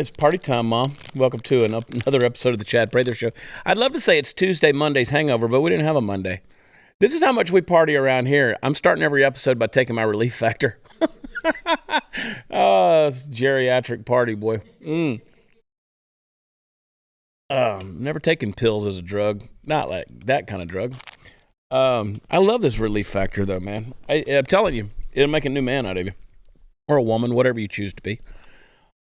It's party time, Mom. Welcome to another episode of the Chad Prather Show. I'd love to say it's Tuesday, Monday's hangover, but we didn't have a Monday. This is how much we party around here. I'm starting every episode by taking my relief factor. Oh, it's geriatric party, boy. Never taken pills as a drug. Not like that kind of drug. I love this relief factor, though, man. I'm telling you, it'll make a new man out of you. Or a woman, whatever you choose to be.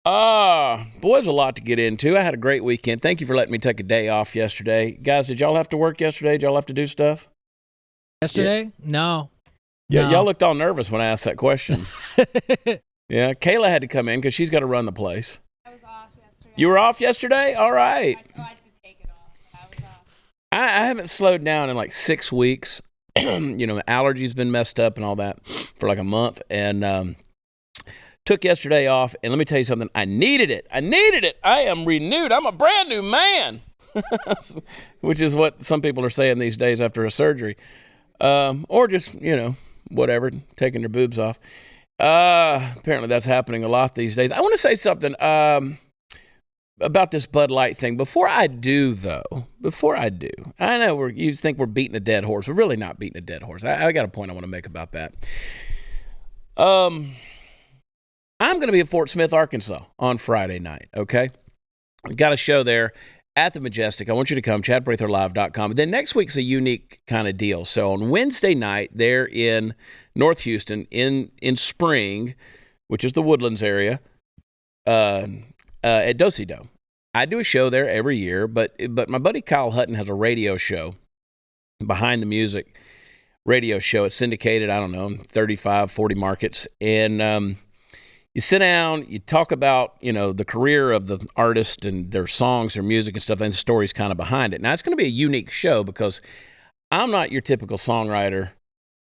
Boy, there's a lot to get into. I had a great weekend. Thank you for letting me take a day off yesterday. Guys, did y'all have to work yesterday? Did y'all have to do stuff? Yesterday? Yeah. No. Yeah, no. Y'all looked all nervous when I asked that question. Yeah, Kayla had to come in because she's got to run the place. I was off yesterday. You were off yesterday? All right. I had to take it off, but I was off. I haven't slowed down in like 6 weeks. Allergies been messed up and all that for like a month. And took yesterday off. And let me tell you something. I needed it. I am renewed. I'm a brand new man. Which is what some people are saying these days after a surgery. Or just, whatever, taking their boobs off. Apparently that's happening a lot these days. I want to say something about this Bud Light thing. Before I do, I know you think we're beating a dead horse. We're really not beating a dead horse. I got a point I want to make about that. I'm going to be at Fort Smith, Arkansas on Friday night, okay? We've got a show there at the Majestic. I want you to come, chadpratherlive.com. Then next week's a unique kind of deal. So on Wednesday night, they're in North Houston in Spring, which is the Woodlands area, at Do-Si-Do. I do a show there every year, but my buddy Kyle Hutton has a radio show, Behind the Music radio show. It's syndicated, 35, 40 markets. And you sit down, you talk about, the career of the artist and their songs, their music and stuff, and the stories kind of behind it. Now, it's going to be a unique show because I'm not your typical songwriter,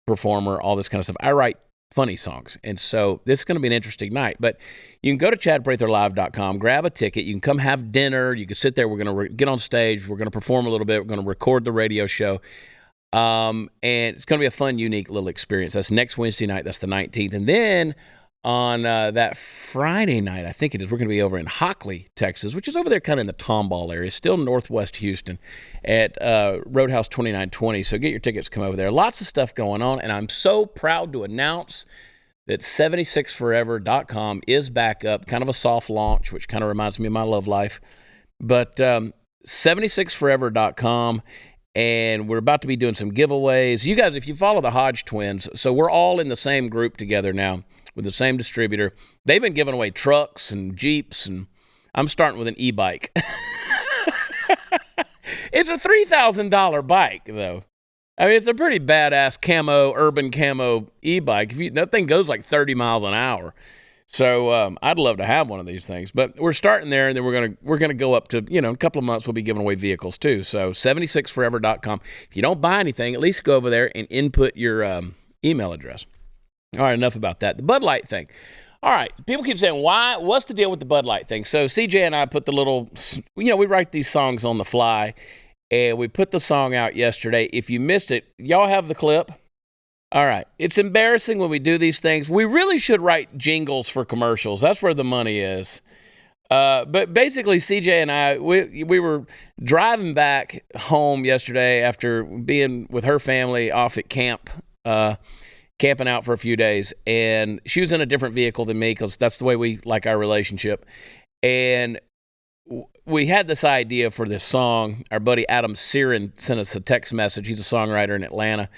performer, all this kind of stuff. I write funny songs. And so this is going to be an interesting night. But you can go to chadpratherlive.com, grab a ticket. You can come have dinner. You can sit there. We're going to get on stage. We're going to perform a little bit. We're going to record the radio show. And it's going to be a fun, unique little experience. That's next Wednesday night. That's the 19th. And then on that Friday night, I think it is, we're going to be over in Hockley, Texas, which is over there kind of in the Tomball area, still northwest Houston, at Roadhouse 2920. So get your tickets, come over there. Lots of stuff going on, and I'm so proud to announce that 76forever.com is back up, kind of a soft launch, which kind of reminds me of my love life. But 76forever.com, and we're about to be doing some giveaways. You guys, if you follow the Hodge twins, so we're all in the same group together now, with the same distributor. They've been giving away trucks and Jeeps, and I'm starting with an e-bike. It's a $3,000 bike, though. I mean, it's a pretty badass urban camo e-bike. That thing goes like 30 miles an hour. So I'd love to have one of these things. But we're starting there, and then we're gonna go up to, in a couple of months we'll be giving away vehicles too. So 76forever.com. If you don't buy anything, at least go over there and input your email address. All right, enough about that. The Bud Light thing. All right, people keep saying, what's the deal with the Bud Light thing? So CJ and I put the little, we write these songs on the fly, and we put the song out yesterday. If you missed it, y'all have the clip? All right. It's embarrassing when we do these things. We really should write jingles for commercials. That's where the money is. But basically, CJ and I, we were driving back home yesterday after being with her family off at camp, camping out for a few days, and she was in a different vehicle than me because that's the way we like our relationship. And we had this idea for this song. Our buddy Adam Siren sent us a text message. He's a songwriter in Atlanta.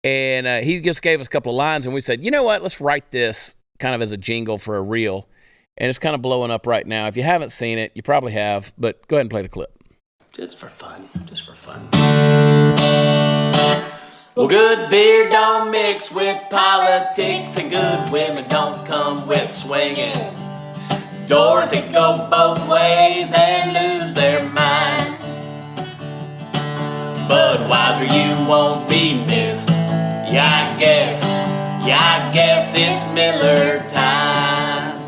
And he just gave us a couple of lines, and we said, you know what, let's write this kind of as a jingle for a reel. And it's kind of blowing up right now. If you haven't seen it, you probably have, but go ahead and play the clip. Just for fun. Well, good beer don't mix with politics, and good women don't come with swinging. Doors that go both ways and lose their mind. Budweiser, you won't be missed. Yeah, I guess it's Miller time.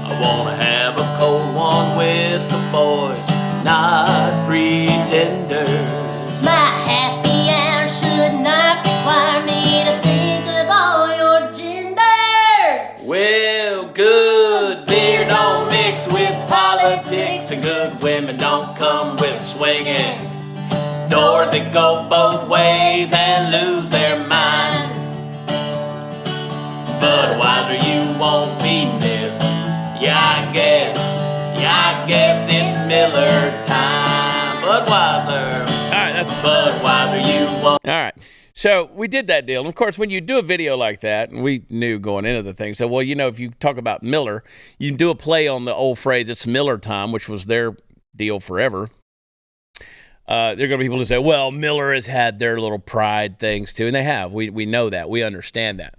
I wanna have a cold one with the boys, not pretenders. My happy hour should not require me to think of all your genders. Well, good beer don't mix and good women don't come with swinging. Doors that go both ways and lose their mind. Budweiser, you won't be missed. Yeah, I guess it's Miller time. Budweiser. All right, that's Budweiser, you won't. all right. So we did that deal. And of course, when you do a video like that, and we knew going into the thing, so, well, you know, if you talk about Miller, you can do a play on the old phrase, it's Miller time, which was their deal forever. There are going to be people who say, well, Miller has had their little pride things too. And they have. We know that. We understand that.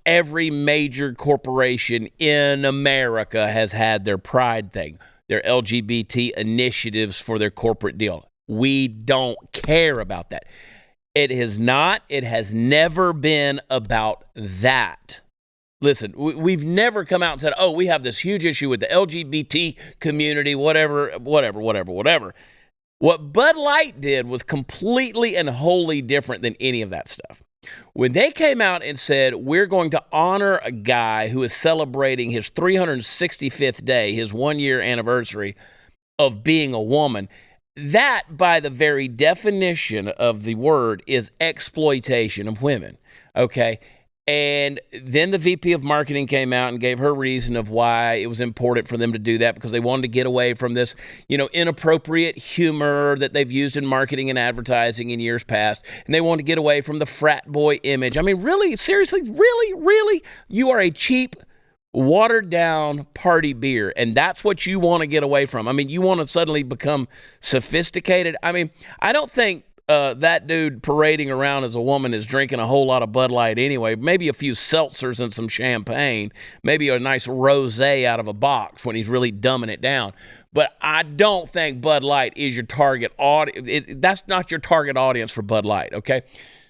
Every major corporation in America has had their pride thing, their LGBT initiatives for their corporate deal. We don't care about that. It has never been about that. Listen, we've never come out and said, oh, we have this huge issue with the LGBT community, whatever. What Bud Light did was completely and wholly different than any of that stuff. When they came out and said, we're going to honor a guy who is celebrating his 365th day, his 1-year anniversary of being a woman, that, by the very definition of the word, is exploitation of women, okay? And then the VP of marketing came out and gave her reason of why it was important for them to do that, because they wanted to get away from this, inappropriate humor that they've used in marketing and advertising in years past. And they wanted to get away from the frat boy image. I mean, really, seriously, really, you are a cheap, watered down party beer, and that's what you want to get away from. I mean, you want to suddenly become sophisticated. I mean, I don't think that dude parading around as a woman is drinking a whole lot of Bud Light anyway. Maybe a few seltzers and some champagne, maybe a nice rosé out of a box when he's really dumbing it down. But I don't think Bud Light is your target audience. That's not your target audience for Bud Light, okay?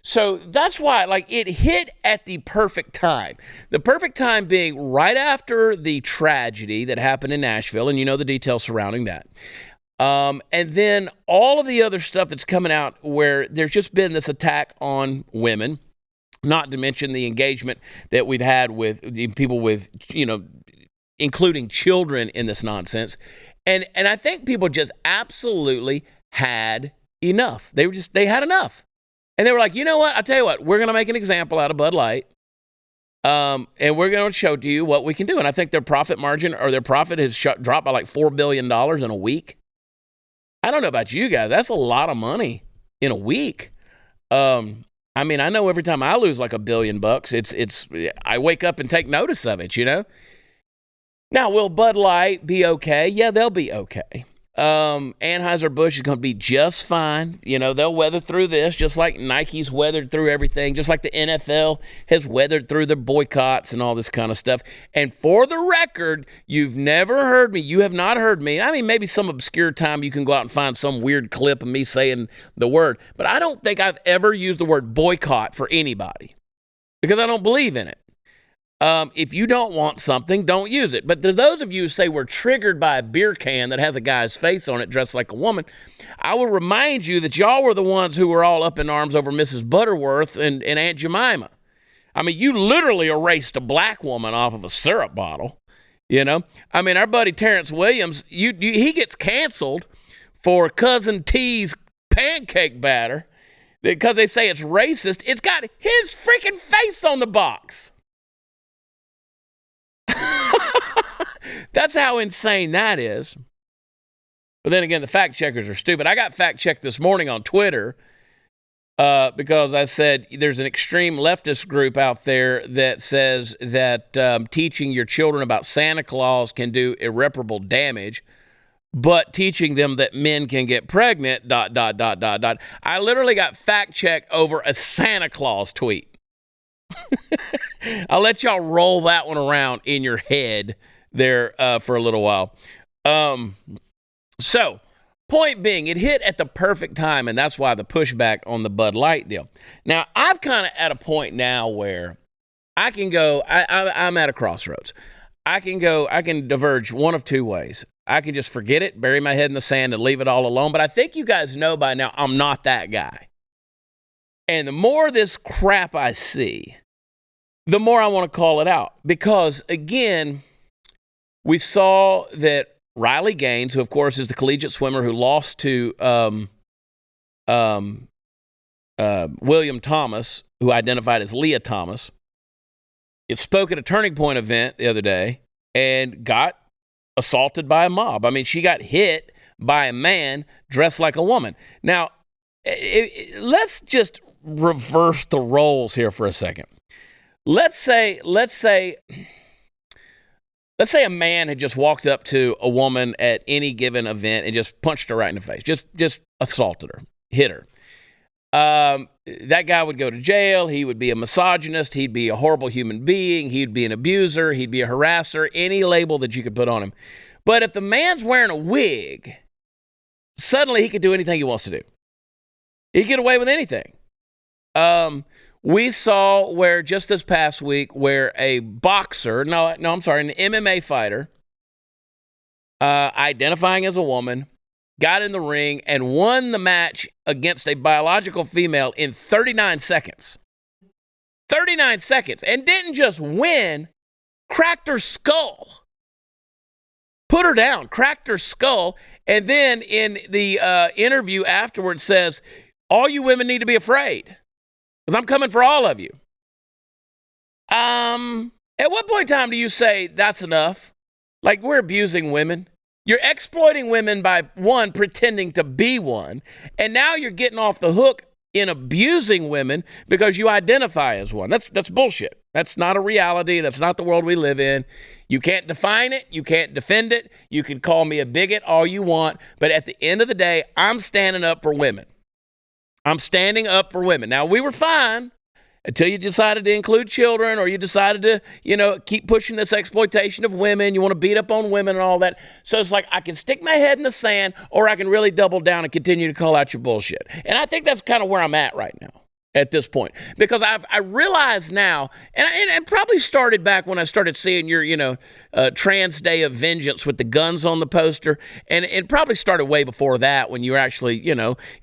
So that's why, it hit at the perfect time. The perfect time being right after the tragedy that happened in Nashville, and you know the details surrounding that. And then all of the other stuff that's coming out where there's just been this attack on women, not to mention the engagement that we've had with the people with, including children in this nonsense. And I think people just absolutely had enough. They had enough. And they were like, you know what? I'll tell you what, we're going to make an example out of Bud Light. And we're going to show to you what we can do. And I think their profit margin or their profit has dropped by like $4 billion in a week. I don't know about you guys. That's a lot of money in a week. I mean, I know every time I lose like $1 billion, I wake up and take notice of it, Now, will Bud Light be okay? Yeah, they'll be okay. Anheuser-Busch is going to be just fine. They'll weather through this just like Nike's weathered through everything, just like the NFL has weathered through the boycotts and all this kind of stuff. And for the record, you've never heard me. You have not heard me. I mean, maybe some obscure time you can go out and find some weird clip of me saying the word, but I don't think I've ever used the word boycott for anybody because I don't believe in it. If you don't want something, don't use it. But to those of you who say we're triggered by a beer can that has a guy's face on it dressed like a woman, I will remind you that y'all were the ones who were all up in arms over Mrs. Butterworth and Aunt Jemima. I mean, you literally erased a black woman off of a syrup bottle, I mean, our buddy Terrence Williams, he gets canceled for Cousin T's pancake batter because they say it's racist. It's got his freaking face on the box. That's how insane that is. But then again, the fact checkers are stupid. I got fact checked this morning on Twitter because I said there's an extreme leftist group out there that says that teaching your children about Santa Claus can do irreparable damage, but teaching them that men can get pregnant, ... I literally got fact checked over a Santa Claus tweet. I'll let y'all roll that one around in your head there for a little while. So, point being, it hit at the perfect time, and that's why the pushback on the Bud Light deal. Now, I've kind of at a point now where I can go, I'm at a crossroads. I can diverge one of two ways. I can just forget it, bury my head in the sand, and leave it all alone. But I think you guys know by now I'm not that guy. And the more of this crap I see, the more I want to call it out. Because, again, we saw that Riley Gaines, who, of course, is the collegiate swimmer who lost to William Thomas, who identified as Leah Thomas, it spoke at a Turning Point event the other day and got assaulted by a mob. I mean, she got hit by a man dressed like a woman. Now, let's just reverse the roles here for a second. Let's say a man had just walked up to a woman at any given event and just punched her right in the face, just assaulted her, hit her. That guy would go to jail. He would be a misogynist. He'd be a horrible human being. He'd be an abuser. He'd be a harasser, any label that you could put on him. But if the man's wearing a wig, suddenly he could do anything he wants to do. He could get away with anything. We saw where just this past week where a boxer, an MMA fighter, identifying as a woman, got in the ring and won the match against a biological female in 39 seconds. 39 seconds. And didn't just win, cracked her skull. Put her down, cracked her skull. And then in the interview afterwards says, all you women need to be afraid because I'm coming for all of you. At what point in time do you say that's enough? Like, we're abusing women. You're exploiting women by, one, pretending to be one, and now you're getting off the hook in abusing women because you identify as one. That's bullshit. That's not a reality. That's not the world we live in. You can't define it. You can't defend it. You can call me a bigot all you want, but at the end of the day, I'm standing up for women. I'm standing up for women. Now, we were fine until you decided to include children, or you decided to, keep pushing this exploitation of women. You want to beat up on women and all that. So it's like, I can stick my head in the sand, or I can really double down and continue to call out your bullshit. And I think that's kind of where I'm at right now at this point, because I realize now, and probably started back when I started seeing your, Trans Day of Vengeance with the guns on the poster, and it probably started way before that when you were actually,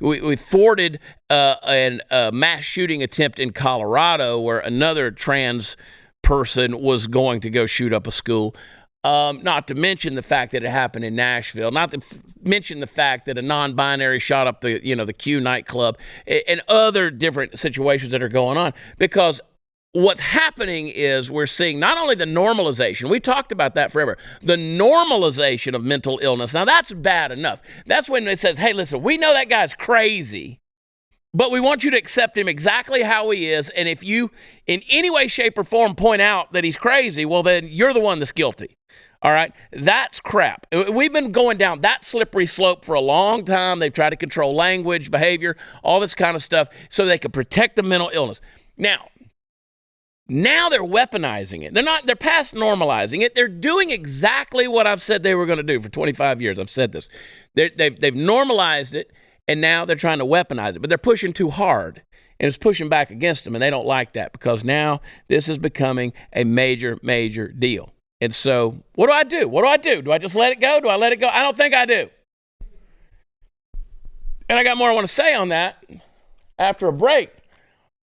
we thwarted a mass shooting attempt in Colorado where another trans person was going to go shoot up a school. Not to mention the fact that it happened in Nashville. Not to mention the fact that a non-binary shot up the Q nightclub and other different situations that are going on. Because what's happening is we're seeing not only the normalization, we talked about that forever, the normalization of mental illness. Now, that's bad enough. That's when it says, hey, listen, we know that guy's crazy, but we want you to accept him exactly how he is. And if you, in any way, shape, or form, point out that he's crazy, well, then you're the one that's guilty. All right? That's crap. We've been going down that slippery slope for a1long time. They've tried to control language, behavior, all this kind of stuff so they can protect the mental illness. Now they're weaponizing it. They're past normalizing it. They're doing exactly what I've said they were going to do for 25 years. I've said this. They've normalized it, and now they're trying to weaponize it. But they're pushing too hard, and it's pushing back against them, and they don't like that because now this is becoming a major, major deal. And so what do I do? Do I just let it go? Do I let it go? I don't think I do. And I got more I want to say on that after a break,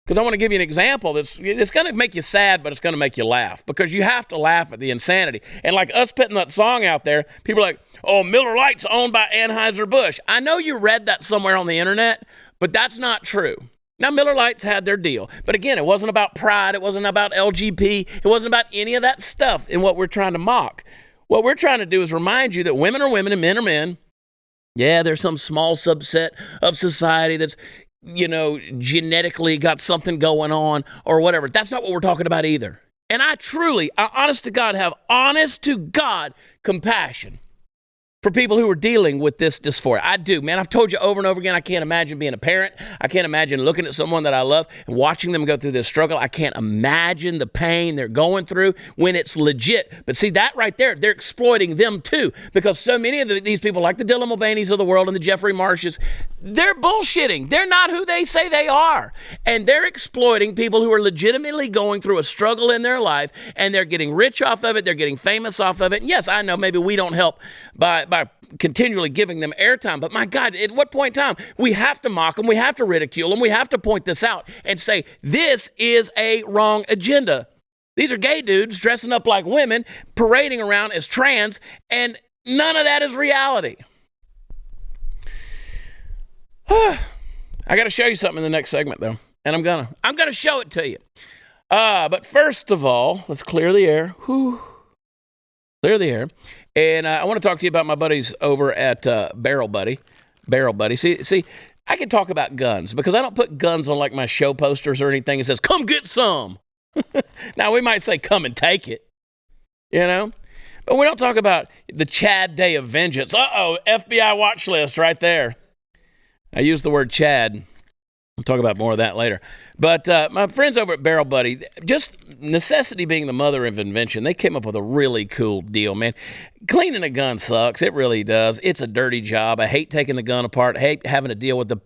because I want to give you an example it's going to make you sad, but it's going to make you laugh, because you have to laugh at the insanity. And like us putting that song out there, people are like, oh, Miller Lite's owned by Anheuser-Busch. I know you read that somewhere on the internet, but that's not true. Now, Miller Lite's had their deal. But again, it wasn't about pride. It wasn't about LGBT. It wasn't about any of that stuff in what we're trying to mock. What we're trying to do is remind you that women are women and men are men. Yeah, there's some small subset of society that's, genetically got something going on or whatever. That's not what we're talking about either. And I honest to God, have honest to God compassion for people who are dealing with this dysphoria. I do, man. I've told you over and over again, I can't imagine being a parent. I can't imagine looking at someone that I love and watching them go through this struggle. I can't imagine the pain they're going through when it's legit. But see, that right there, they're exploiting them too, because so many of these people, like the Dylan Mulvaney's of the world and the Jeffrey Marshes, they're bullshitting. They're not who they say they are. And they're exploiting people who are legitimately going through a struggle in their life, and they're getting rich off of it. They're getting famous off of it. And yes, I know maybe we don't help by continually giving them airtime. But my God, at what point in time? We have to mock them. We have to ridicule them. We have to point this out and say, this is a wrong agenda. These are gay dudes dressing up like women, parading around as trans, and None of that is reality. I got to show you something in the next segment, though, and I'm gonna show it to you. But first of all, let's clear the air. Clear the air, and I want to talk to you about my buddies over at Bareel Buddy. Bareel Buddy. See, I can talk about guns because I don't put guns on like my show posters or anything. It says, "Come get some." Now we might say, "Come and take it," you know. But we don't talk about the Chad Day of Vengeance. FBI watch list right there. I use the word Chad. We'll talk about more of that later. But my friends over at Bareel Buddy, just necessity being the mother of invention, they came up with a really cool deal, man. Cleaning a gun sucks. It really does. It's a dirty job. I hate taking the gun apart. I hate having to deal with the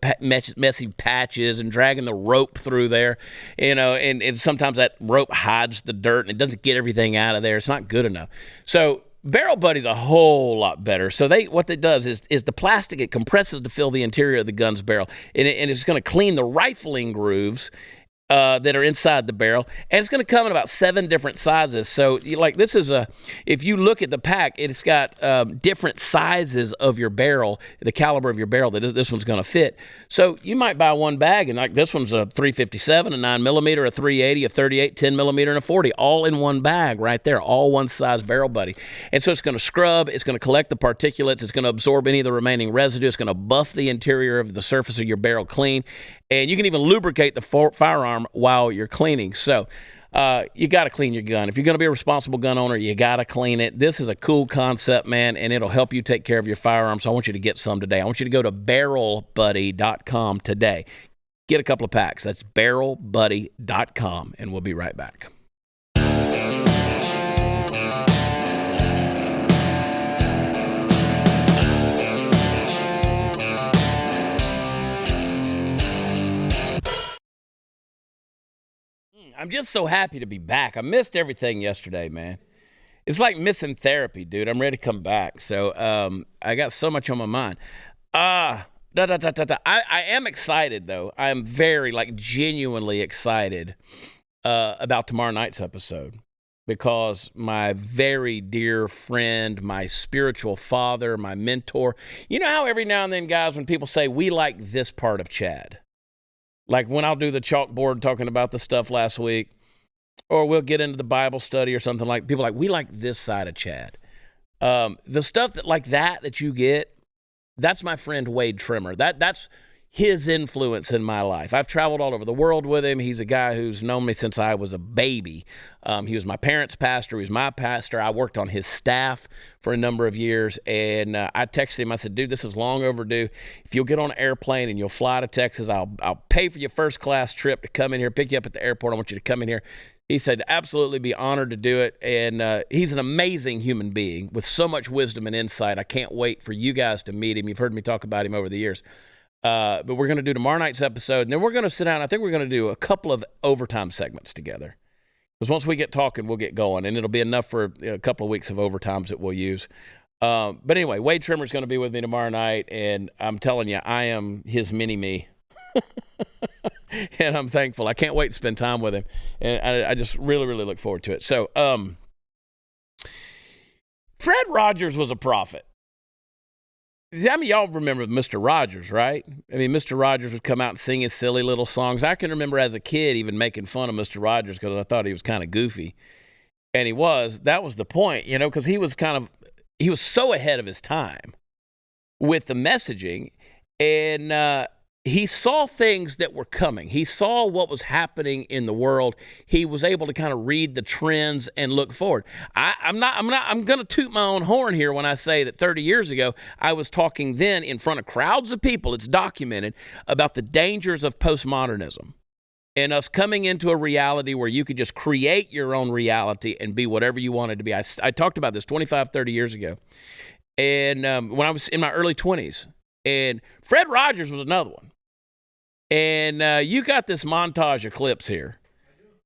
messy patches and dragging the rope through there. You know, and sometimes that rope hides the dirt and it doesn't get everything out of there. It's not good enough. So Bareel Buddy's a whole lot better. So what it does is the plastic, it compresses to fill the interior of the gun's barrel, and it's going to clean the rifling grooves that are inside the barrel, and it's going to come in about 7 different sizes. So, this is if you look at the pack, it's got different sizes of your barrel, the caliber of your barrel that this one's going to fit. So you might buy one bag, and like this one's a 357, a 9mm, a 380, a 38, 10mm, and a 40, all in one bag right there, all one size Bareel Buddy. And so it's going to scrub, it's going to collect the particulates, it's going to absorb any of the remaining residue, it's going to buff the interior of the surface of your barrel clean, and you can even lubricate the firearm while you're cleaning. So you got to clean your gun. If you're going to be a responsible gun owner, you got to clean it. This is a cool concept, man, and it'll help you take care of your firearm. So I want you to get some today. I want you to go to bareelbuddy.com today. Get a couple of packs. That's bareelbuddy.com, and we'll be right back. I'm just so happy to be back. I missed everything yesterday, man. It's like missing therapy, dude. I'm ready to come back. So I got so much on my mind. I am excited, though. I am very, genuinely excited about tomorrow night's episode because my very dear friend, my spiritual father, my mentor, you know how every now and then, guys, when people say, we like this part of Chad, like when I'll do the chalkboard talking about the stuff last week, or we'll get into the Bible study or something, like people we like this side of Chad. The stuff that you get, that's my friend Wade Trimmer. That's his influence in my life. I've traveled all over the world with him. He's a guy who's known me since I was a baby. He was my parents' pastor. He was my pastor. I worked on his staff for a number of years, and I texted him. I said, dude, this is long overdue. If you'll get on an airplane and you'll fly to Texas, I'll pay for your first-class trip to come in here, pick you up at the airport. I want you to come in here. He said, absolutely be honored to do it, and he's an amazing human being with so much wisdom and insight. I can't wait for you guys to meet him. You've heard me talk about him over the years. But we're going to do tomorrow night's episode, and then we're going to sit down. I think we're going to do a couple of overtime segments together. Because once we get talking, we'll get going, and it'll be enough for a couple of weeks of overtimes that we'll use. But anyway, Wade Trimmer's going to be with me tomorrow night, and I'm telling you, I am his mini-me. And I'm thankful. I can't wait to spend time with him, and I just really, really look forward to it. So, Fred Rogers was a prophet. I mean, y'all remember Mr. Rogers, right? I mean, Mr. Rogers would come out and sing his silly little songs. I can remember as a kid even making fun of Mr. Rogers because I thought he was kind of goofy. And he was. That was the point, because he was so ahead of his time with the messaging. And he saw things that were coming. He saw what was happening in the world. He was able to kind of read the trends and look forward. I'm going to toot my own horn here when I say that 30 years ago, I was talking then in front of crowds of people, it's documented, about the dangers of postmodernism and us coming into a reality where you could just create your own reality and be whatever you wanted to be. I talked about this 25, 30 years ago. And when I was in my early 20s, and Fred Rogers was another one. And you got this montage of clips here.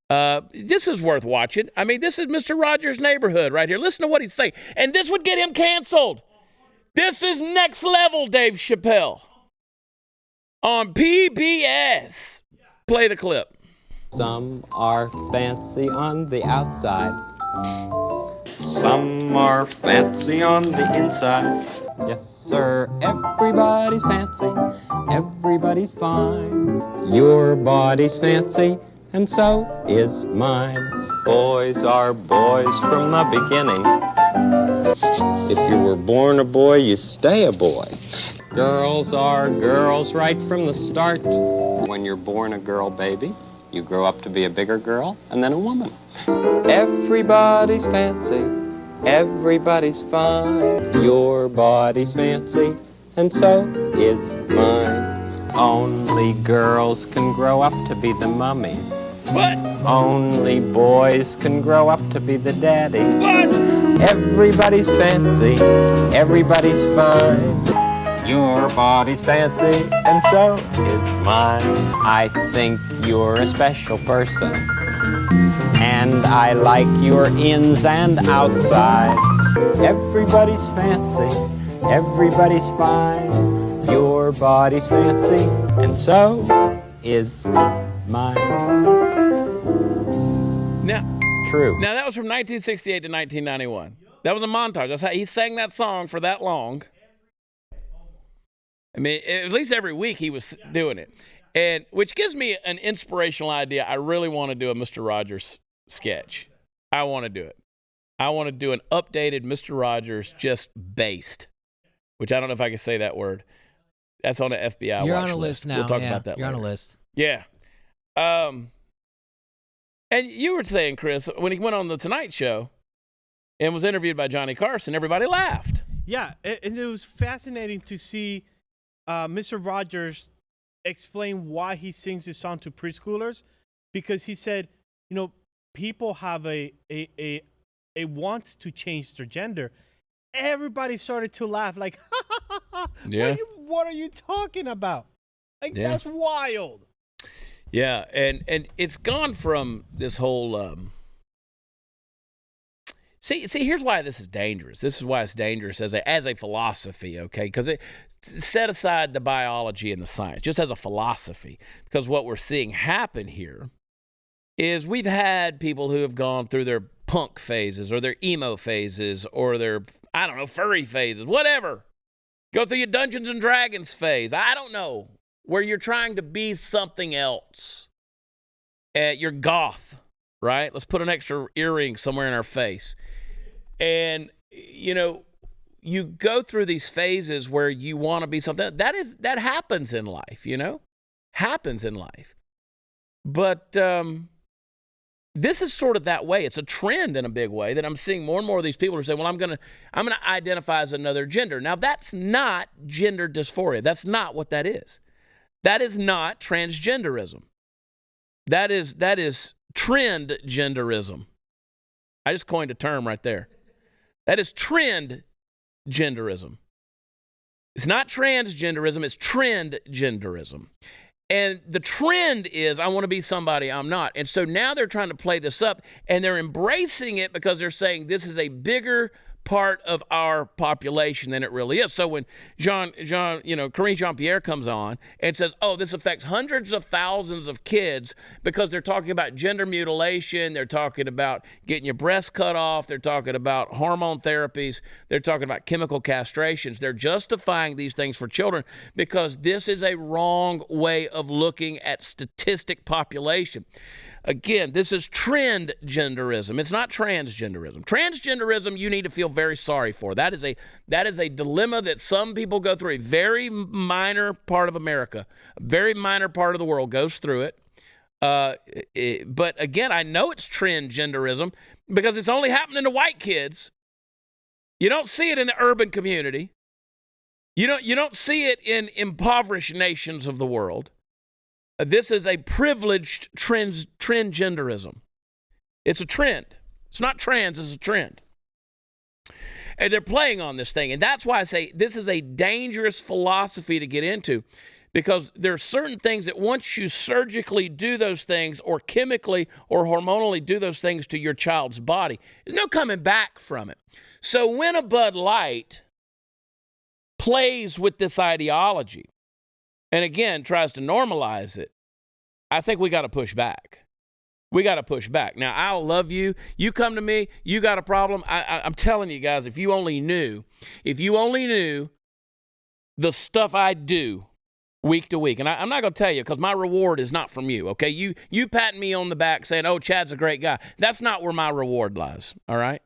This is worth watching. I mean, this is Mr. Rogers' neighborhood right here. Listen to what he's saying. And this would get him canceled. This is next level, Dave Chappelle. On PBS. Play the clip. Some are fancy on the outside. Some are fancy on the inside. Yes, sir, everybody's fancy, everybody's fine. Your body's fancy, and so is mine. Boys are boys from the beginning. If you were born a boy, you stay a boy. Girls are girls right from the start. When you're born a girl baby, you grow up to be a bigger girl and then a woman. Everybody's fancy, everybody's fine. Your body's fancy, and so is mine. Only girls can grow up to be the mummies. What? Only boys can grow up to be the daddy. What? Everybody's fancy, everybody's fine. Your body's fancy, and so is mine. I think you're a special person, and I like your ins and outsides. Everybody's fancy, everybody's fine. Your body's fancy, and so is mine. True. Now, that was from 1968 to 1991. That was a montage. That's how he sang that song for that long. I mean, at least every week he was doing it. And which gives me an inspirational idea. I really want to do a Mr. Rogers sketch. I want to do it. I want to do an updated Mr. Rogers just based, which I don't know if I can say that word. That's on the FBI You're watch on a list now. We'll talk about that You're later. on a list. Yeah. And you were saying, Chris, when he went on the Tonight Show and was interviewed by Johnny Carson, everybody laughed. Yeah, and it was fascinating to see Mr. Rogers explain why he sings this song to preschoolers, because he said, you know, people have a want to change their gender. Everybody started to laugh like, Yeah. what are you talking about? Like, Yeah. That's wild. Yeah, and it's gone from this whole see here's why this is dangerous. This is why it's dangerous as a philosophy, okay? Because it set aside the biology and the science, just as a philosophy. Because what we're seeing happen here is we've had people who have gone through their punk phases or their emo phases or their, I don't know, furry phases, whatever. Go through your Dungeons and Dragons phase. I don't know. Where you're trying to be something else. You're goth, right? Let's put an extra earring somewhere in our face. And, you know, you go through these phases where you want to be something. That happens in life, you know? Happens in life. But this is sort of that way. It's a trend in a big way that I'm seeing more and more of these people are saying, well, I'm gonna identify as another gender. Now, that's not gender dysphoria. That's not what that is. That is not transgenderism. That is trend genderism. I just coined a term right there. That is trend genderism. It's not transgenderism, it's trend genderism. And the trend is, I want to be somebody I'm not. And so now they're trying to play this up, and they're embracing it because they're saying this is a bigger part of our population than it really is. So when Karine Jean-Pierre comes on and says, oh, this affects hundreds of thousands of kids because they're talking about gender mutilation, they're talking about getting your breast cut off, they're talking about hormone therapies, they're talking about chemical castrations. They're justifying these things for children because this is a wrong way of looking at statistic population. Again, this is trend genderism. It's not transgenderism. Transgenderism, you need to feel very sorry for. That is a dilemma that some people go through. A very minor part of America, a very minor part of the world goes through it. But again, I know it's trend genderism because it's only happening to white kids. You don't see it in the urban community. You don't see it in impoverished nations of the world. This is a privileged transgenderism. It's a trend. It's not trans, it's a trend. And they're playing on this thing. And that's why I say this is a dangerous philosophy to get into, because there are certain things that once you surgically do those things or chemically or hormonally do those things to your child's body, there's no coming back from it. So when a Bud Light plays with this ideology, and again, tries to normalize it, I think we got to push back. We got to push back. Now, I'll love you. You come to me, you got a problem. I'm telling you guys, if you only knew the stuff I do week to week, and I'm not going to tell you because my reward is not from you, okay? You patting me on the back saying, oh, Chad's a great guy. That's not where my reward lies, all right?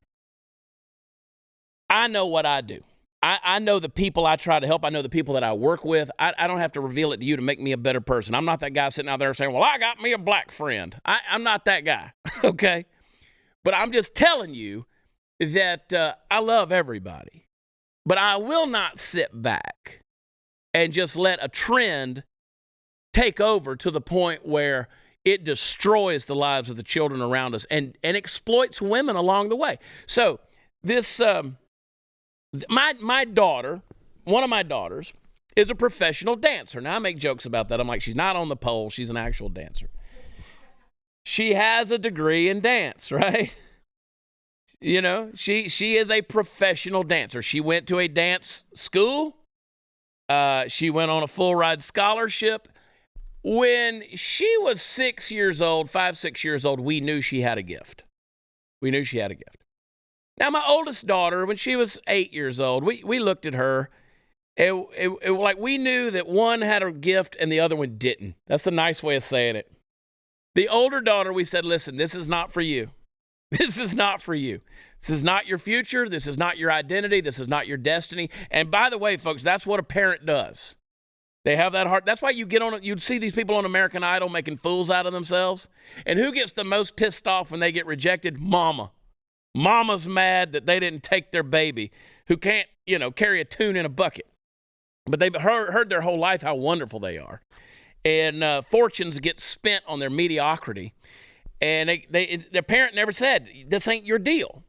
I know what I do. I know the people I try to help. I know the people that I work with. I don't have to reveal it to you to make me a better person. I'm not that guy sitting out there saying, well, I got me a black friend. I'm not that guy, okay? But I'm just telling you that I love everybody. But I will not sit back and just let a trend take over to the point where it destroys the lives of the children around us and exploits women along the way. So this... My daughter, one of my daughters, is a professional dancer. Now, I make jokes about that. I'm like, she's not on the pole. She's an actual dancer. She has a degree in dance, right? You know, she is a professional dancer. She went to a dance school. She went on a full-ride scholarship. When she was 6 years old, 5, 6 years old, we knew she had a gift. We knew she had a gift. Now, my oldest daughter, when she was 8 years old, we looked at her, like we knew that one had a gift and the other one didn't. That's the nice way of saying it. The older daughter, we said, listen, this is not for you. This is not for you. This is not your future. This is not your identity. This is not your destiny. And by the way, folks, that's what a parent does. They have that heart. That's why you'd see these people on American Idol making fools out of themselves. And who gets the most pissed off when they get rejected? Mama. Mama's mad that they didn't take their baby who can't, carry a tune in a bucket. But they've heard their whole life how wonderful they are. And fortunes get spent on their mediocrity. And their parent never said, this ain't your deal.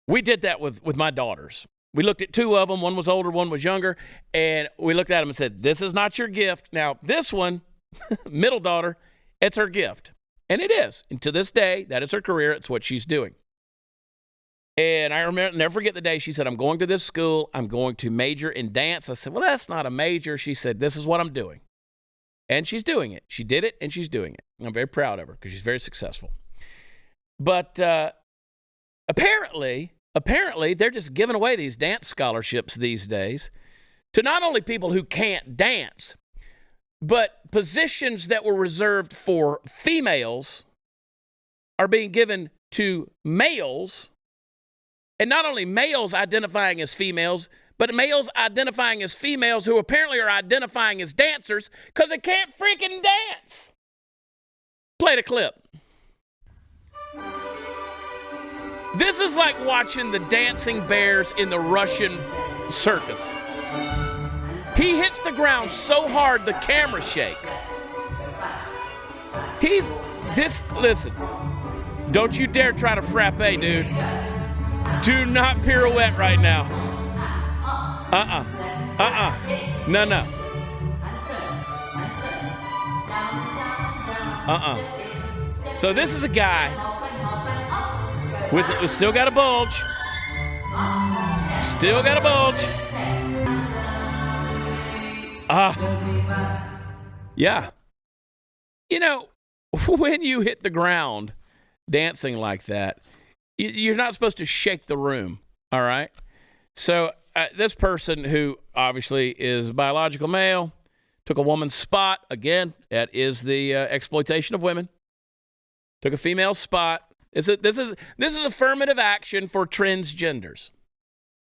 We did that with my daughters. We looked at two of them. One was older, one was younger. And we looked at them and said, this is not your gift. Now, this one, middle daughter, it's her gift. And it is. And to this day, that is her career. It's what she's doing. And I remember, never forget the day she said, I'm going to this school. I'm going to major in dance. I said, well, that's not a major. She said, this is what I'm doing. And she's doing it. She did it, and she's doing it. And I'm very proud of her because she's very successful. But apparently, they're just giving away these dance scholarships these days to not only people who can't dance, but positions that were reserved for females are being given to males. And not only males identifying as females, but males identifying as females who apparently are identifying as dancers because they can't freaking dance. Play the clip. This is like watching the dancing bears in the Russian circus. He hits the ground so hard the camera shakes. Listen, don't you dare try to frappe, dude. Do not pirouette right now. No. So this is a guy with still got a bulge. Still got a bulge. Yeah. When you hit the ground dancing like that, you're not supposed to shake the room, all right? So this person who obviously is a biological male took a woman's spot. Again, that is the exploitation of women. Took a female spot. This is affirmative action for transgenders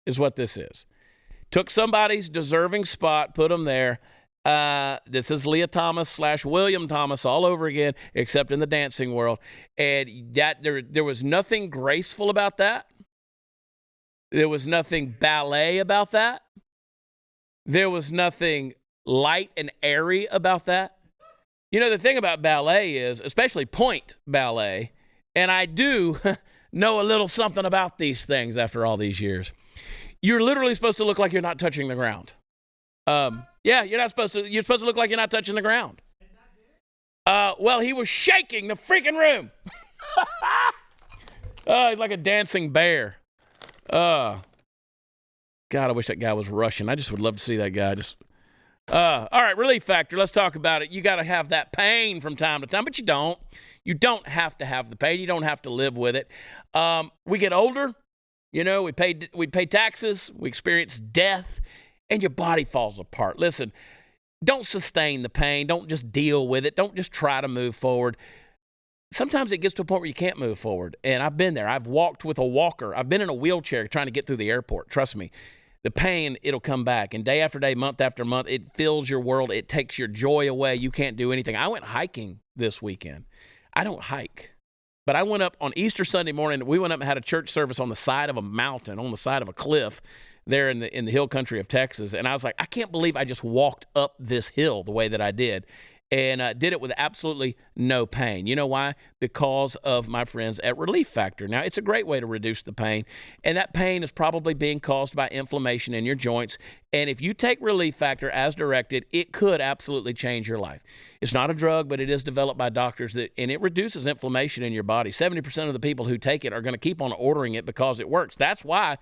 is what this is. Took somebody's deserving spot, put them there. This is Leah Thomas / William Thomas all over again, except in the dancing world. And that there was nothing graceful about that. There was nothing ballet about that. There was nothing light and airy about that. The thing about ballet is, especially point ballet, and I do know a little something about these things after all these years. You're literally supposed to look like you're not touching the ground. Yeah, you're supposed to look like you're not touching the ground. Well, he was shaking the freaking room. He's like a dancing bear. God, I wish that guy was Russian. I just would love to see that guy. All right, relief factor. Let's talk about it. You got to have that pain from time to time, but you don't. You don't have to have the pain. You don't have to live with it. We get older, we pay taxes, we experience death, and your body falls apart. Listen, don't sustain the pain. Don't just deal with it. Don't just try to move forward. Sometimes it gets to a point where you can't move forward, and I've been there. I've walked with a walker. I've been in a wheelchair trying to get through the airport. Trust me. The pain, it'll come back. And day after day, month after month, it fills your world. It takes your joy away. You can't do anything. I went hiking this weekend. I don't hike. But I went up on Easter Sunday morning. We went up and had a church service on the side of a mountain, on the side of a cliff there in the hill country of Texas. And I was like, I can't believe I just walked up this hill the way that I did. And did it with absolutely no pain. You know why? Because of my friends at Relief Factor. Now, it's a great way to reduce the pain, and that pain is probably being caused by inflammation in your joints. And if you take Relief Factor as directed, it could absolutely change your life. It's not a drug, but it is developed by doctors, and it reduces inflammation in your body. 70% of the people who take it are going to keep on ordering it because it works. That's why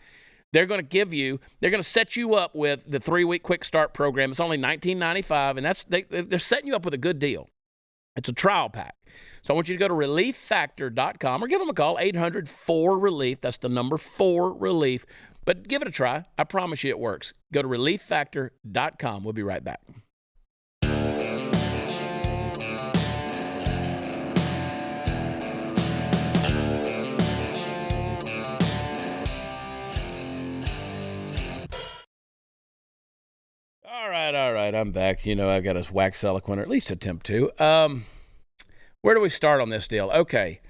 they're going to set you up with the 3-week quick start program. It's only $19.95, and they're setting you up with a good deal. It's a trial pack. So I want you to go to relieffactor.com or give them a call, 800-4RELIEF. That's the number 4RELIEF. But give it a try. I promise you it works. Go to relieffactor.com. We'll be right back. All right. I'm back. I got to wax eloquent, or at least attempt to. Where do we start on this deal? Okay.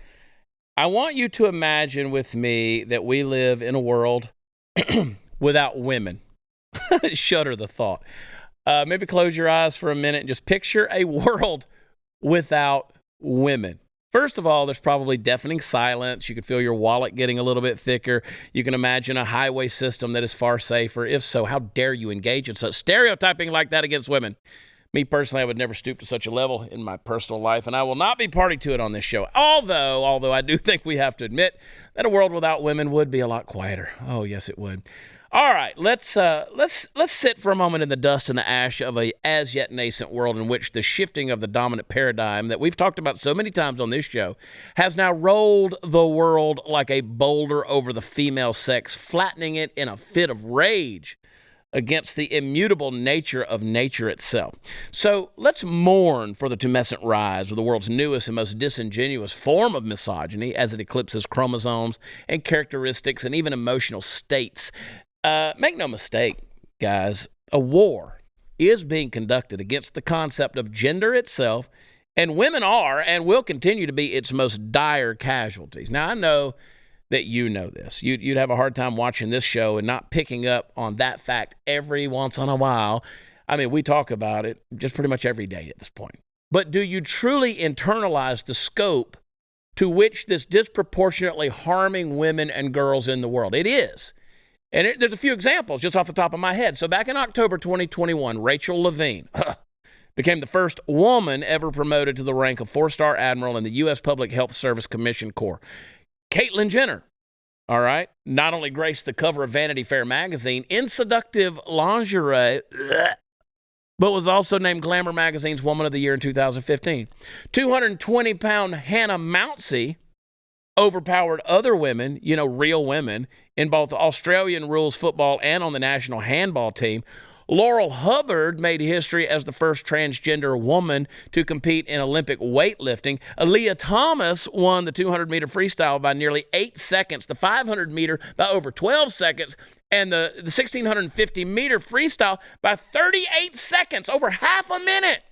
I want you to imagine with me that we live in a world without women. Shudder the thought. Maybe close your eyes for a minute and just picture a world without women. First of all, there's probably deafening silence. You could feel your wallet getting a little bit thicker. You can imagine a highway system that is far safer. If so, how dare you engage in such stereotyping like that against women? Me personally, I would never stoop to such a level in my personal life, and I will not be party to it on this show. Although I do think we have to admit that a world without women would be a lot quieter. Oh, yes, it would. All right, let's sit for a moment in the dust and the ash of a as yet nascent world in which the shifting of the dominant paradigm that we've talked about so many times on this show has now rolled the world like a boulder over the female sex, flattening it in a fit of rage against the immutable nature of nature itself. So let's mourn for the tumescent rise of the world's newest and most disingenuous form of misogyny as it eclipses chromosomes and characteristics and even emotional states. Make no mistake, guys, a war is being conducted against the concept of gender itself, and women are and will continue to be its most dire casualties. Now, I know that you know this. You'd have a hard time watching this show and not picking up on that fact every once in a while. I mean, we talk about it just pretty much every day at this point. But do you truly internalize the scope to which this disproportionately harming women and girls in the world? It is. And there's a few examples just off the top of my head. So back in October 2021, Rachel Levine became the first woman ever promoted to the rank of 4-star admiral in the U.S. Public Health Service Commission Corps. Caitlyn Jenner, all right, not only graced the cover of Vanity Fair magazine in seductive lingerie, but was also named Glamour magazine's Woman of the Year in 2015. 220-pound Hannah Mountsie overpowered other women, real women, in both Australian rules football and on the national handball team. Laurel Hubbard made history as the first transgender woman to compete in Olympic weightlifting. Aaliyah Thomas won the 200-meter freestyle by nearly 8 seconds, the 500-meter by over 12 seconds, and the 1,650-meter freestyle by 38 seconds, over half a minute.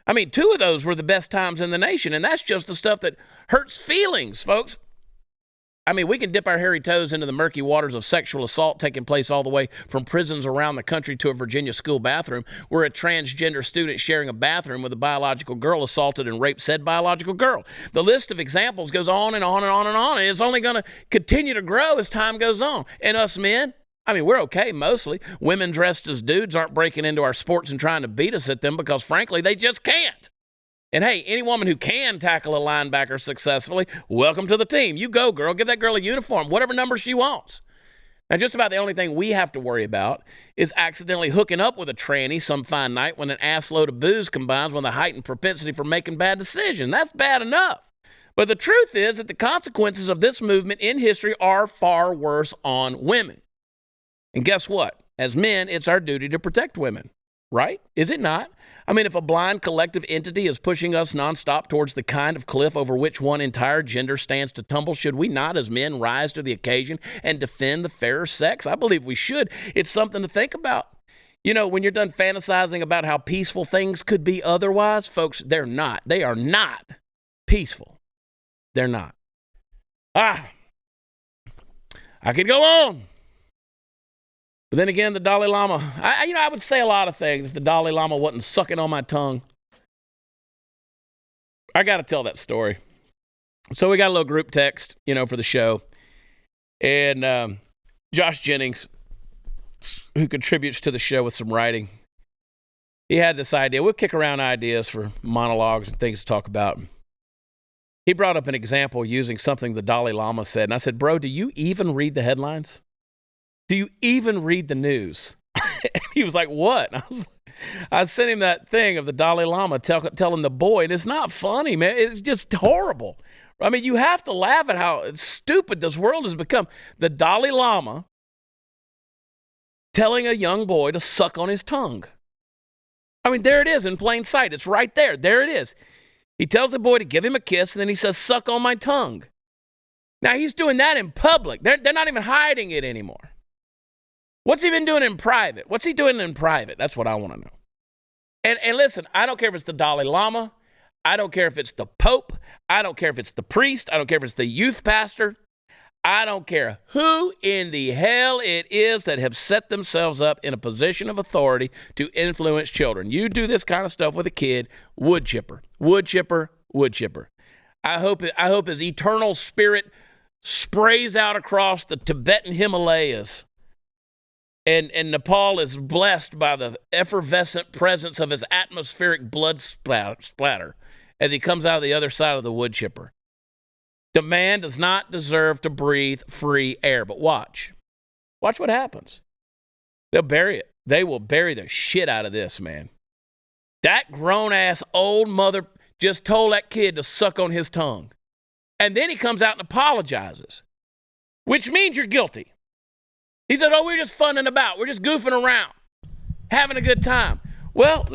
I mean, 2 of those were the best times in the nation, and that's just the stuff that hurts feelings, folks. I mean, we can dip our hairy toes into the murky waters of sexual assault taking place all the way from prisons around the country to a Virginia school bathroom where a transgender student sharing a bathroom with a biological girl assaulted and raped said biological girl. The list of examples goes on and on and on and on, and it's only going to continue to grow as time goes on. And us men, I mean, we're okay mostly. Women dressed as dudes aren't breaking into our sports and trying to beat us at them because, frankly, they just can't. And hey, any woman who can tackle a linebacker successfully, welcome to the team. You go, girl. Give that girl a uniform, whatever number she wants. Now, just about the only thing we have to worry about is accidentally hooking up with a tranny some fine night when an assload of booze combines with a heightened propensity for making bad decisions. That's bad enough. But the truth is that the consequences of this movement in history are far worse on women. And guess what? As men, it's our duty to protect women, right? Is it not? I mean, if a blind collective entity is pushing us nonstop towards the kind of cliff over which one entire gender stands to tumble, should we not, as men, rise to the occasion and defend the fairer sex? I believe we should. It's something to think about. You know, when you're done fantasizing about how peaceful things could be otherwise, folks, they're not. They are not peaceful. They're not. I could go on. But then again, the Dalai Lama, I would say a lot of things if the Dalai Lama wasn't sucking on my tongue. I got to tell that story. So we got a little group text, for the show. And Josh Jennings, who contributes to the show with some writing, he had this idea. We'll kick around ideas for monologues and things to talk about. He brought up an example using something the Dalai Lama said. And I said, bro, do you even read the headlines? Do you even read the news? He was like, what? I sent him that thing of the Dalai Lama telling the boy, and it's not funny, man. It's just horrible. I mean, you have to laugh at how stupid this world has become. The Dalai Lama telling a young boy to suck on his tongue. I mean, there it is in plain sight. It's right there. There it is. He tells the boy to give him a kiss, and then he says, suck on my tongue. Now, he's doing that in public. They're not even hiding it anymore. What's he been doing in private? What's he doing in private? That's what I want to know. And listen, I don't care if it's the Dalai Lama. I don't care if it's the Pope. I don't care if it's the priest. I don't care if it's the youth pastor. I don't care who in the hell it is that have set themselves up in a position of authority to influence children. You do this kind of stuff with a kid, wood chipper, wood chipper, wood chipper. I hope his eternal spirit sprays out across the Tibetan Himalayas. And Nepal is blessed by the effervescent presence of his atmospheric blood splatter as he comes out of the other side of the wood chipper. The man does not deserve to breathe free air. But watch. Watch what happens. They'll bury it. They will bury the shit out of this, man. That grown-ass old mother just told that kid to suck on his tongue. And then he comes out and apologizes, which means you're guilty. He said, we're just funning about. We're just goofing around, having a good time. Well,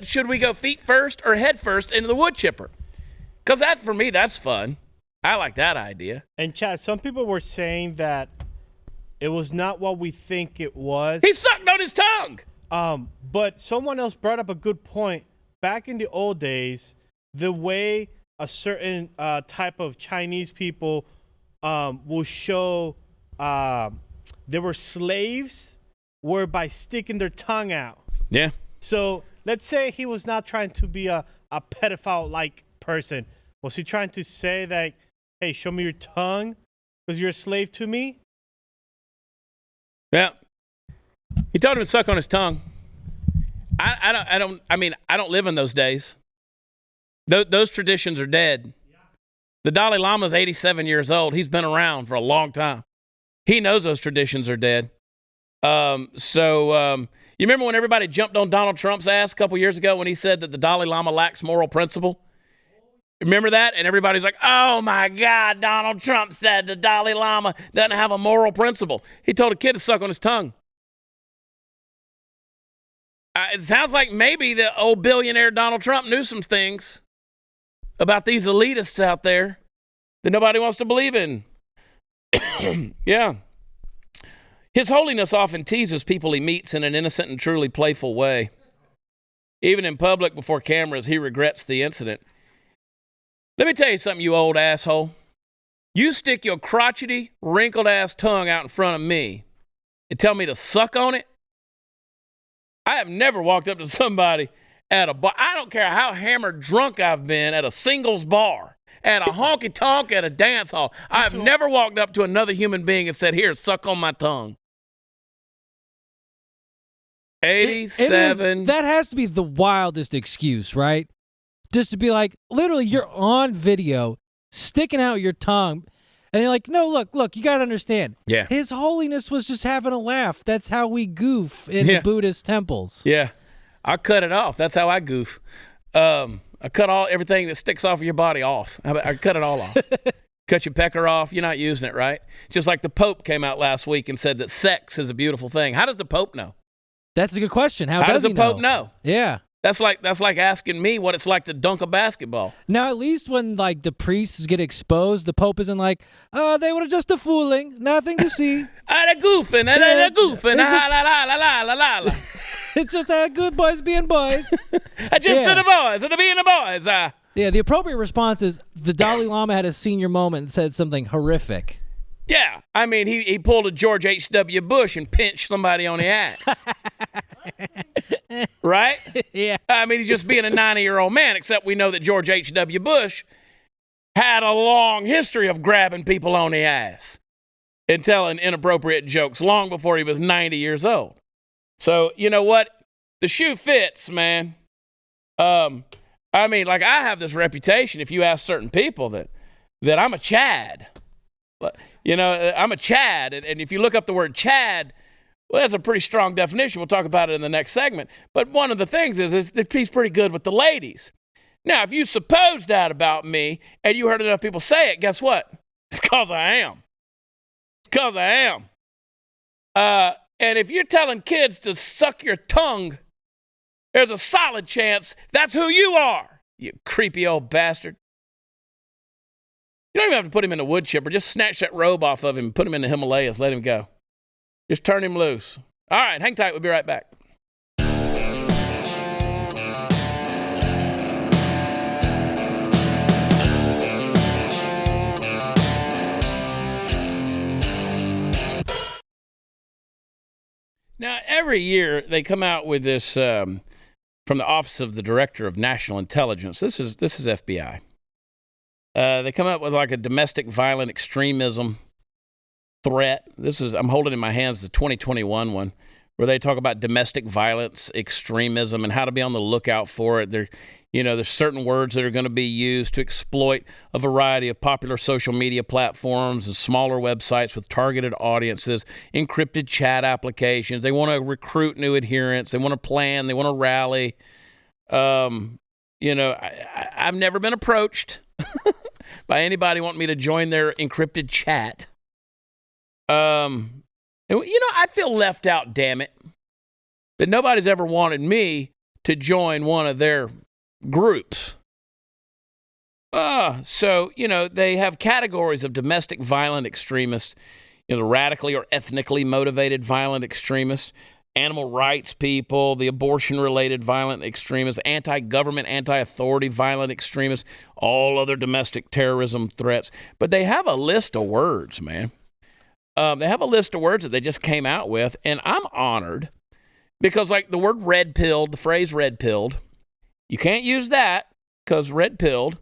should we go feet first or head first into the wood chipper? Because that, for me, that's fun. I like that idea. And Chad, some people were saying that it was not what we think it was. He sucked on his tongue. But someone else brought up a good point. Back in the old days, the way a certain type of Chinese people will show they were slaves were by sticking their tongue out. Yeah. So let's say he was not trying to be a pedophile-like person. Was he trying to say that, hey, show me your tongue because you're a slave to me? Yeah. He told him to suck on his tongue. I don't live in those days. Those traditions are dead. The Dalai Lama is 87 years old. He's been around for a long time. He knows those traditions are dead. You remember when everybody jumped on Donald Trump's ass a couple years ago when he said that the Dalai Lama lacks moral principle? Remember that? And everybody's like, oh my God, Donald Trump said the Dalai Lama doesn't have a moral principle. He told a kid to suck on his tongue. It sounds like maybe the old billionaire Donald Trump knew some things about these elitists out there that nobody wants to believe in. Yeah. His Holiness often teases people he meets in an innocent and truly playful way. Even in public before cameras, he regrets the incident. Let me tell you something, you old asshole. You stick your crotchety, wrinkled-ass tongue out in front of me and tell me to suck on it? I have never walked up to somebody at a bar. I don't care how hammered drunk I've been at a singles bar, at a honky-tonk, at a dance hall. I have never walked up to another human being and said, here, suck on my tongue. 87. That has to be the wildest excuse, right? Just to be like, literally, you're on video, sticking out your tongue. And they're like, no, look, you got to understand. Yeah. His Holiness was just having a laugh. That's how we goof in the Buddhist temples. Yeah. I cut it off. That's how I goof. I cut everything that sticks off of your body off. I cut it all off. Cut your pecker off. You're not using it, right? Just like the Pope came out last week and said that sex is a beautiful thing. How does the Pope know? That's a good question. How does he the Pope know? Yeah. That's like asking me what it's like to dunk a basketball. Now, at least when like the priests get exposed, the Pope isn't like, they were just a fooling, nothing to see. They're goofing, they're goofing, la la la la la la la. It's just good boys being boys. To the boys, to being the boys. Yeah, the appropriate response is the Dalai Lama had a senior moment and said something horrific. Yeah, I mean, he pulled a George H.W. Bush and pinched somebody on the ass. Right? Yeah. I mean, he's just being a 90-year-old man, except we know that George H.W. Bush had a long history of grabbing people on the ass and telling inappropriate jokes long before he was 90 years old. So, you know what? The shoe fits, man. I mean, like, I have this reputation, if you ask certain people, that I'm a Chad. You know, I'm a Chad. And if you look up the word Chad, well, that's a pretty strong definition. We'll talk about it in the next segment. But one of the things is that he's pretty good with the ladies. Now, if you suppose that about me and you heard enough people say it, guess what? It's because I am. It's because I am. And if you're telling kids to suck your tongue, there's a solid chance that's who you are, you creepy old bastard. You don't even have to put him in a wood chipper. Just snatch that robe off of him and put him in the Himalayas. Let him go. Just turn him loose. All right, hang tight. We'll be right back. Now, every year they come out with this from the Office of the Director of National Intelligence. This is FBI. They come up with like a domestic violent extremism threat. I'm holding in my hands the 2021 one, where they talk about domestic violence extremism and how to be on the lookout for it. There's certain words that are going to be used to exploit a variety of popular social media platforms and smaller websites with targeted audiences, encrypted chat applications. They want to recruit new adherents. They want to plan. They want to rally. I've never been approached by anybody wanting me to join their encrypted chat. I feel left out, damn it, that nobody's ever wanted me to join one of their groups. So they have categories of domestic violent extremists, the radically or ethnically motivated violent extremists, animal rights people, the abortion-related violent extremists, anti-government, anti-authority violent extremists, all other domestic terrorism threats. But they have a list of words, man. They have a list of words that they just came out with, and I'm honored because, like, the word red-pilled, the phrase red-pilled, you can't use that because red-pilled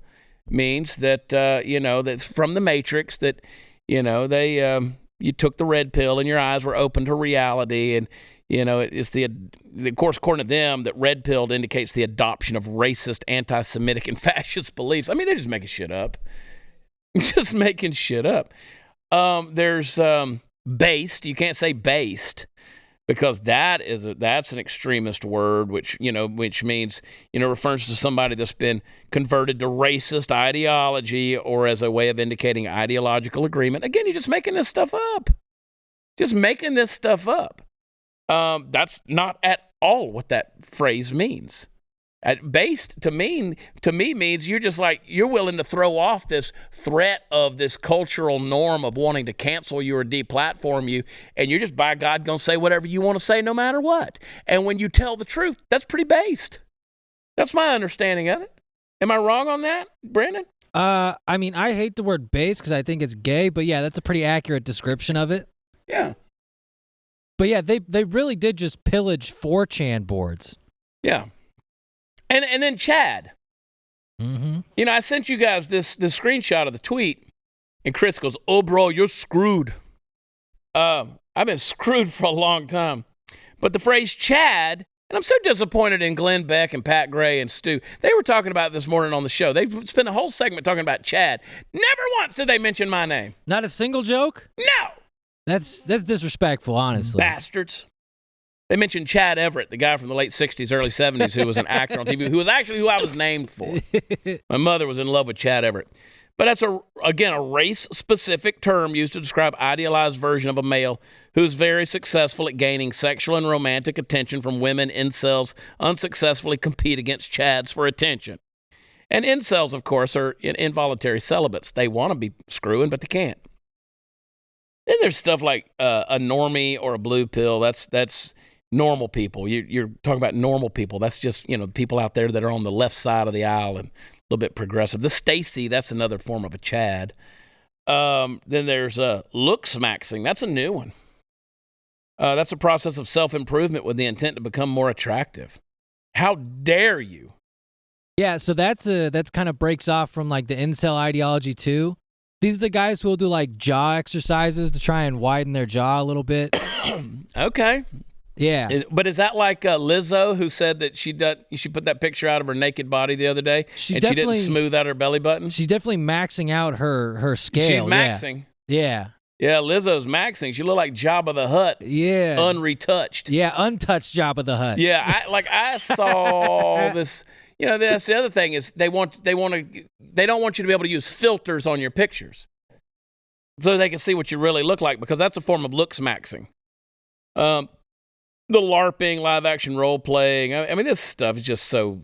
means that, that's from the Matrix, that, you took the red pill and your eyes were open to reality, and, it's of course, according to them, that red-pilled indicates the adoption of racist, anti-Semitic, and fascist beliefs. I mean, they're just making shit up. Just making shit up. There's based. You can't say based because that's an extremist word, which means, refers to somebody that's been converted to racist ideology or as a way of indicating ideological agreement. Again, you're just making this stuff up. Just making this stuff up. That's not at all what that phrase means. Based to me means you're willing to throw off this threat of this cultural norm of wanting to cancel you or deplatform you, and you're just, by God, going to say whatever you want to say no matter what. And when you tell the truth, that's pretty based. That's my understanding of it. Am I wrong on that, Brandon? I mean, I hate the word base because I think it's gay, but yeah, that's a pretty accurate description of it. Yeah. But yeah, they really did just pillage 4chan boards. Yeah. And then Chad. Mm-hmm. I sent you guys this screenshot of the tweet, and Chris goes, "Oh, bro, you're screwed." I've been screwed for a long time. But the phrase Chad And I'm so disappointed in Glenn Beck and Pat Gray and Stu. They were talking about it this morning on the show. They spent a whole segment talking about Chad. Never once did they mention my name. Not a single joke? No. That's disrespectful, honestly. Bastards. They mentioned Chad Everett, the guy from the late 60s, early 70s, who was an actor on TV, who was actually who I was named for. My mother was in love with Chad Everett. But that's, again, a race-specific term used to describe idealized version of a male who's very successful at gaining sexual and romantic attention from women. Incels unsuccessfully compete against Chads for attention. And incels, of course, are involuntary celibates. They want to be screwing, but they can't. Then there's stuff like a normie or a blue pill. That's normal people. You're talking about normal people. That's just, people out there that are on the left side of the aisle and a little bit progressive. The Stacy, that's another form of a Chad. Then there's looks maxing. That's a new one. That's a process of self-improvement with the intent to become more attractive. How dare you? Yeah, so that's kind of breaks off from like the incel ideology too. These are the guys who will do like jaw exercises to try and widen their jaw a little bit. Okay. Yeah. But is that like Lizzo, who said that she put that picture out of her naked body the other day, she didn't smooth out her belly button? She's definitely maxing out her scale. She's maxing. Yeah. Yeah, Lizzo's maxing. She looked like Jabba the Hutt. Yeah. Unretouched. Yeah, untouched Jabba the Hutt. Yeah, I saw this. That's the other thing is they don't want you to be able to use filters on your pictures, so they can see what you really look like, because that's a form of looks maxing. The LARPing, live action role playing. I mean, this stuff is just so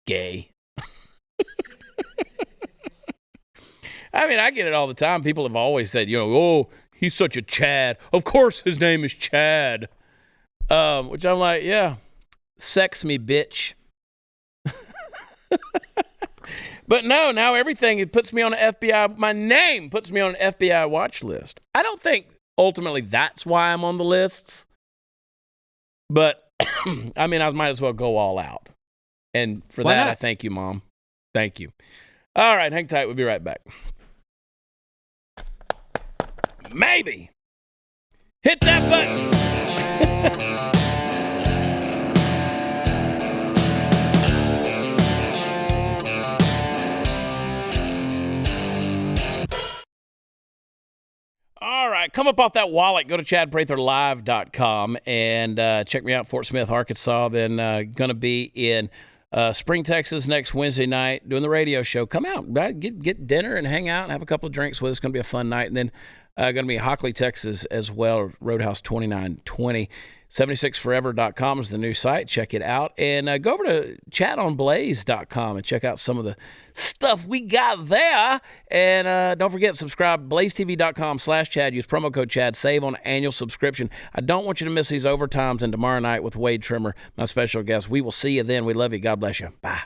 gay. I mean, I get it all the time. People have always said, oh, he's such a Chad. Of course his name is Chad. Which I'm like, yeah, sex me, bitch. But no, now everything, it puts me on an FBI, my name puts me on an FBI watch list. I don't think ultimately that's why I'm on the lists. But, I mean, I might as well go all out. And for Why that, not? I thank you, Mom. Thank you. All right, hang tight. We'll be right back. Maybe. Hit that button. All right, come up off that wallet. Go to ChadPratherLive.com and check me out, Fort Smith, Arkansas. Then going to be in Spring, Texas next Wednesday night doing the radio show. Come out, get dinner and hang out and have a couple of drinks with us. It's going to be a fun night. And then going to be in Hockley, Texas as well, Roadhouse 2920. 76forever.com is the new site. Check it out. And go over to chatonblaze.com and check out some of the stuff we got there. And don't forget, subscribe, blazetv.com/Chad. Use promo code Chad. Save on annual subscription. I don't want you to miss these overtimes. And tomorrow night with Wade Trimmer, my special guest. We will see you then. We love you. God bless you. Bye.